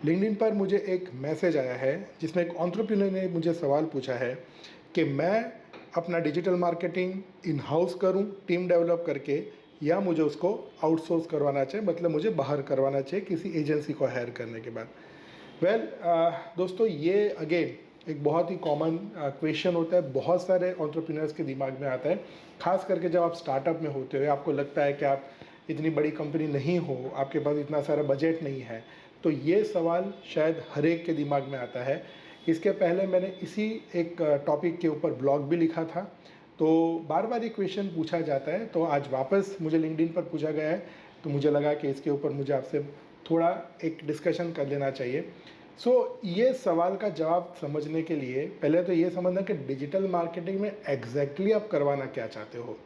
LinkedIn पर मुझे एक मैसेज आया है जिसमें एक एंटरप्रेन्योर ने मुझे सवाल पूछा है कि मैं अपना डिजिटल मार्केटिंग इन हाउस करूं टीम डेवलप करके, या मुझे उसको आउटसोर्स करवाना चाहिए, मतलब मुझे बाहर करवाना चाहिए किसी एजेंसी को हायर करने के बाद। दोस्तों, ये अगेन एक बहुत ही कॉमन क्वेश्चन होता है, बहुत सारे एंटरप्रेन्योर्स के दिमाग में आता है। खास करके जब आप स्टार्टअप में होते हो, आपको लगता है कि आप इतनी बड़ी कंपनी नहीं हो, आपके पास इतना सारा बजट नहीं है, तो ये सवाल शायद हर एक के दिमाग में आता है। इसके पहले मैंने इसी एक टॉपिक के ऊपर ब्लॉग भी लिखा था, तो बार बार ये क्वेश्चन पूछा जाता है, तो आज वापस मुझे लिंक्डइन पर पूछा गया है, तो मुझे लगा कि इसके ऊपर मुझे आपसे थोड़ा एक डिस्कशन कर लेना चाहिए। ये सवाल का जवाब समझने के लिए पहले तो ये समझना कि डिजिटल मार्केटिंग में एग्जैक्टली आप करवाना क्या चाहते हो।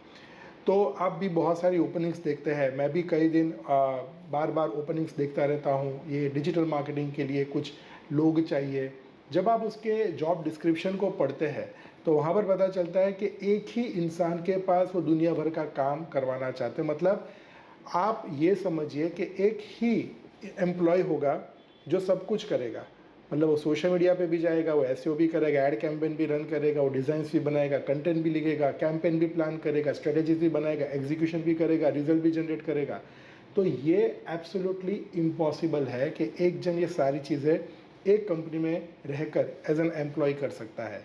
तो आप भी बहुत सारी ओपनिंग्स देखते हैं, मैं भी कई दिन बार बार ओपनिंग्स देखता रहता हूँ। ये डिजिटल मार्केटिंग के लिए कुछ लोग चाहिए। जब आप उसके जॉब डिस्क्रिप्शन को पढ़ते हैं तो वहाँ पर पता चलता है कि एक ही इंसान के पास वो दुनिया भर का काम करवाना चाहते हैं। मतलब आप ये समझिए कि एक ही एम्प्लॉय होगा जो सब कुछ करेगा। मतलब वो सोशल मीडिया पे भी जाएगा, वो एसईओ भी करेगा, ऐड कैंपेन भी रन करेगा, वो डिज़ाइंस भी बनाएगा, कंटेंट भी लिखेगा, कैंपेन भी प्लान करेगा, स्ट्रेटेजीज भी बनाएगा, एग्जीक्यूशन भी करेगा, रिजल्ट भी जनरेट करेगा। तो ये एब्सोल्युटली इम्पॉसिबल है कि एक जन ये सारी चीज़ें एक कंपनी में रहकर एज एन एम्प्लॉय कर सकता है।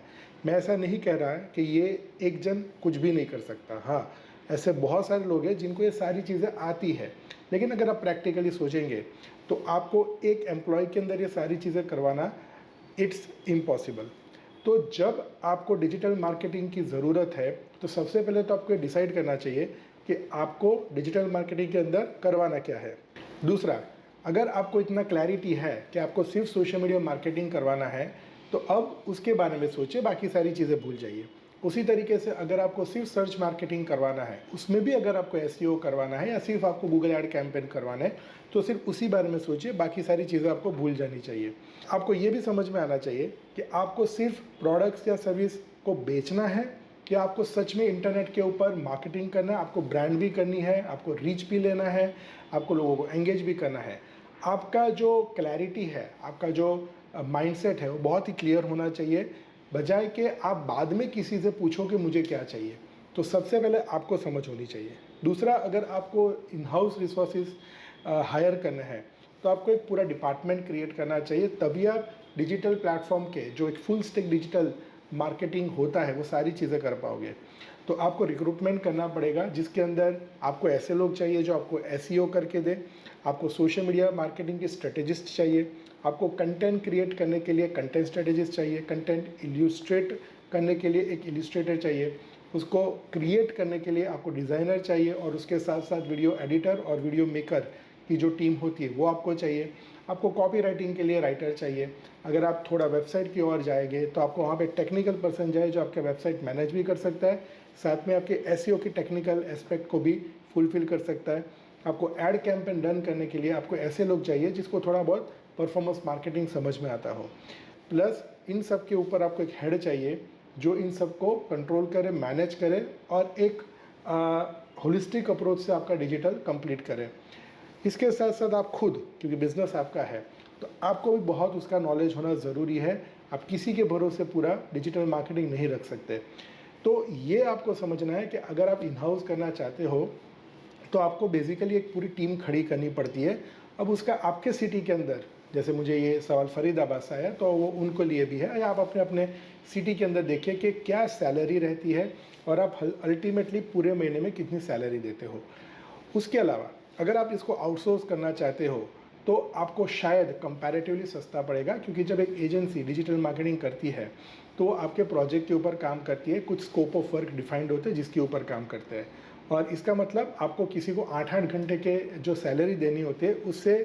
मैं ऐसा नहीं कह रहा कि ये एक जन कुछ भी नहीं कर सकता। हाँ, ऐसे बहुत सारे लोग हैं जिनको ये सारी चीज़ें आती है, लेकिन अगर आप प्रैक्टिकली सोचेंगे तो आपको एक एम्प्लॉय के अंदर ये सारी चीज़ें करवाना इट्स इम्पॉसिबल। तो जब आपको डिजिटल मार्केटिंग की ज़रूरत है तो सबसे पहले तो आपको डिसाइड करना चाहिए कि आपको डिजिटल मार्केटिंग के अंदर करवाना क्या है। दूसरा, अगर आपको इतना क्लैरिटी है कि आपको सिर्फ सोशल मीडिया मार्केटिंग करवाना है, तो अब उसके बारे में सोचिए, बाकी सारी चीज़ें भूल जाइए। उसी तरीके से अगर आपको सिर्फ सर्च मार्केटिंग करवाना है, उसमें भी अगर आपको एसईओ करवाना है या सिर्फ आपको गूगल ऐड कैंपेन करवाना है, तो सिर्फ उसी बारे में सोचिए, बाकी सारी चीज़ें आपको भूल जानी चाहिए। आपको ये भी समझ में आना चाहिए कि आपको सिर्फ प्रोडक्ट्स या सर्विस को बेचना है, कि आपको सच में इंटरनेट के ऊपर मार्केटिंग करना है, आपको ब्रांड भी करनी है, आपको रीच भी लेना है, आपको लोगों को एंगेज भी करना है। आपका जो क्लैरिटी है, आपका जो माइंडसेट है, वो बहुत ही क्लियर होना चाहिए, बजाय कि आप बाद में किसी से पूछो कि मुझे क्या चाहिए। तो सबसे पहले आपको समझ होनी चाहिए। दूसरा, अगर आपको इन हाउस रिसोर्सेज हायर करना है तो आपको एक पूरा डिपार्टमेंट क्रिएट करना चाहिए, तभी आप डिजिटल प्लेटफॉर्म के जो एक फुल स्टैक डिजिटल मार्केटिंग होता है वो सारी चीज़ें कर पाओगे। तो आपको रिक्रूटमेंट करना पड़ेगा, जिसके अंदर आपको ऐसे लोग चाहिए जो आपको एसईओ करके दे, आपको सोशल मीडिया मार्केटिंग के स्ट्रेटेजिस्ट चाहिए, आपको कंटेंट क्रिएट करने के लिए कंटेंट स्ट्रेटेजिस्ट चाहिए, कंटेंट इल्यूस्ट्रेट करने के लिए एक इल्यूस्ट्रेटर चाहिए, उसको क्रिएट करने के लिए आपको डिज़ाइनर चाहिए, और उसके साथ साथ वीडियो एडिटर और वीडियो मेकर की जो टीम होती है वो आपको चाहिए। आपको कॉपी राइटिंग के लिए राइटर चाहिए। अगर आप थोड़ा वेबसाइट की ओर जाएंगे तो आपको वहाँ पे टेक्निकल पर्सन चाहिए जो आपका वेबसाइट मैनेज भी कर सकता है, साथ में आपके एसईओ की टेक्निकल एस्पेक्ट को भी फुलफिल कर सकता है। आपको ऐड कैंपेन रन करने के लिए आपको ऐसे लोग चाहिए जिसको थोड़ा बहुत परफॉर्मेंस मार्केटिंग समझ में आता हो। प्लस इन सब के ऊपर आपको एक हेड चाहिए जो इन सब को कंट्रोल करे, मैनेज करे, और एक होलिस्टिक अप्रोच से आपका डिजिटल कंप्लीट करे। इसके साथ साथ आप खुद, क्योंकि बिजनेस आपका है, तो आपको भी बहुत उसका नॉलेज होना ज़रूरी है। आप किसी के भरोसे पूरा डिजिटल मार्केटिंग नहीं रख सकते। तो ये आपको समझना है कि अगर आप इन हाउस करना चाहते हो तो आपको बेसिकली एक पूरी टीम खड़ी करनी पड़ती है। अब उसका आपके सिटी के अंदर, जैसे मुझे ये सवाल फरीदाबाद से आया, तो वो उनको लिए भी है, या आप अपने अपने सिटी के अंदर देखिए कि क्या सैलरी रहती है और आप अल्टीमेटली पूरे महीने में कितनी सैलरी देते हो। उसके अलावा अगर आप इसको आउटसोर्स करना चाहते हो तो आपको शायद कंपैरेटिवली सस्ता पड़ेगा, क्योंकि जब एक एजेंसी डिजिटल मार्केटिंग करती है तो वो आपके प्रोजेक्ट के ऊपर काम करती है, कुछ स्कोप ऑफ वर्क डिफाइंड होते हैं जिसके ऊपर काम करते हैं, और इसका मतलब आपको किसी को 8-8 घंटे के जो सैलरी देनी होती है उससे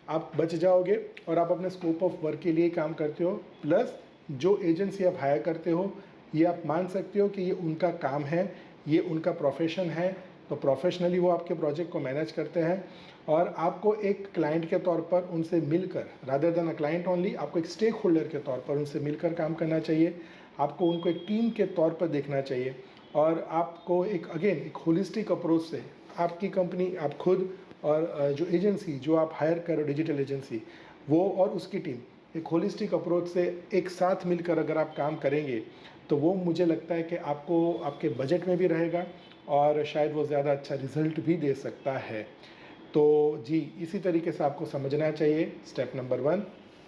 आप बच जाओगे, और आप अपने स्कोप ऑफ वर्क के लिए काम करते हो। प्लस जो एजेंसी आप हायर करते हो, ये आप मान सकते हो कि ये उनका काम है, ये उनका प्रोफेशन है, तो प्रोफेशनली वो आपके प्रोजेक्ट को मैनेज करते हैं, और आपको एक क्लाइंट के तौर पर उनसे मिलकर, rather than a client only, आपको एक स्टेक होल्डर के तौर पर उनसे मिलकर काम करना चाहिए। आपको उनको एक टीम के तौर पर देखना चाहिए, और आपको एक अगेन एक होलिस्टिक अप्रोच से आपकी कंपनी, आप खुद और जो एजेंसी जो आप हायर करो डिजिटल एजेंसी, वो और उसकी टीम एक होलिस्टिक अप्रोच से एक साथ मिलकर अगर आप काम करेंगे तो वो मुझे लगता है कि आपको आपके बजट में भी रहेगा और शायद वो ज़्यादा अच्छा रिज़ल्ट भी दे सकता है। तो जी, इसी तरीके से आपको समझना चाहिए। स्टेप नंबर 1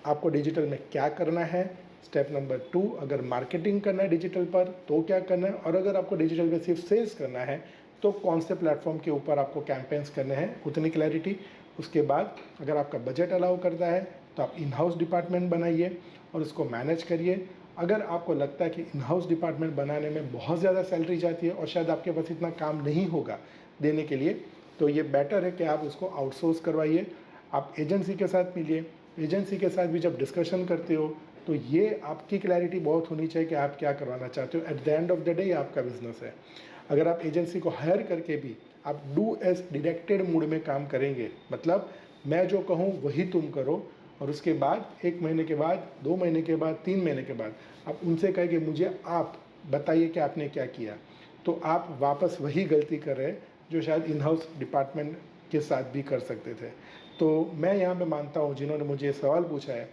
आपको डिजिटल में क्या करना है, स्टेप नंबर 2 अगर मार्केटिंग करना है डिजिटल पर तो क्या करना है, और अगर आपको डिजिटल में सिर्फ सेल्स करना है तो कौन से प्लेटफॉर्म के ऊपर आपको कैंपेन्स करने हैं, उतनी क्लैरिटी। उसके बाद अगर आपका बजट अलाउ करता है तो आप इन हाउस डिपार्टमेंट बनाइए और उसको मैनेज करिए। अगर आपको लगता है कि इन हाउस डिपार्टमेंट बनाने में बहुत ज़्यादा सैलरी जाती है और शायद आपके पास इतना काम नहीं होगा देने के लिए, तो ये बेटर है कि आप उसको आउटसोर्स करवाइए। आप एजेंसी के साथ मिलिए, एजेंसी के साथ भी जब डिस्कशन करते हो तो ये आपकी क्लैरिटी बहुत होनी चाहिए कि आप क्या करवाना चाहते हो। At the end of the day ये आपका बिजनेस है। अगर आप एजेंसी को हायर करके भी आप डू एज डायरेक्टेड मूड में काम करेंगे, मतलब मैं जो कहूँ वही तुम करो, और उसके बाद 1 महीने के बाद, 2 महीने के बाद, 3 महीने के बाद आप उनसे कहें कि मुझे आप बताइए कि आपने क्या किया, तो आप वापस वही गलती कर रहे हैं जो शायद इन हाउस डिपार्टमेंट के साथ भी कर सकते थे। तो मैं यहाँ पे मानता हूँ जिन्होंने मुझे ये सवाल पूछा है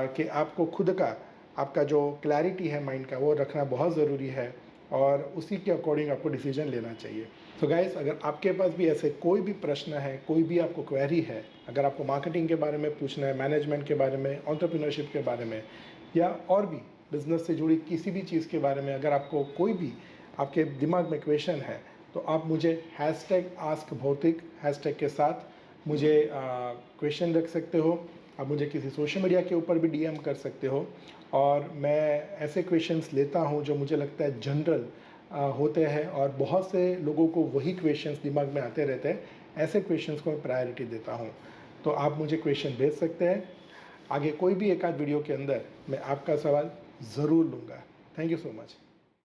कि आपको खुद का आपका जो क्लैरिटी है माइंड का वो रखना बहुत ज़रूरी है और उसी के अकॉर्डिंग आपको डिसीजन लेना चाहिए। तो गाइस, अगर आपके पास भी ऐसे कोई भी प्रश्न है, कोई भी आपको क्वेरी है, अगर आपको मार्केटिंग के बारे में पूछना है, मैनेजमेंट के बारे में, एंटरप्रेन्योरशिप के बारे में, या और भी बिजनेस से जुड़ी किसी भी चीज़ के बारे में अगर आपको कोई भी आपके दिमाग में क्वेश्चन है, तो आप मुझे #AskBhautik हैशटैग के साथ मुझे क्वेश्चन रख सकते हो। आप मुझे किसी सोशल मीडिया के ऊपर भी डीएम कर सकते हो, और मैं ऐसे क्वेश्चंस लेता हूँ जो मुझे लगता है जनरल होते हैं और बहुत से लोगों को वही क्वेश्चंस दिमाग में आते रहते हैं। ऐसे क्वेश्चंस को मैं प्रायोरिटी देता हूँ। तो आप मुझे क्वेश्चन भेज सकते हैं। आगे कोई भी एक आध वीडियो के अंदर मैं आपका सवाल ज़रूर लूँगा। Thank you so much.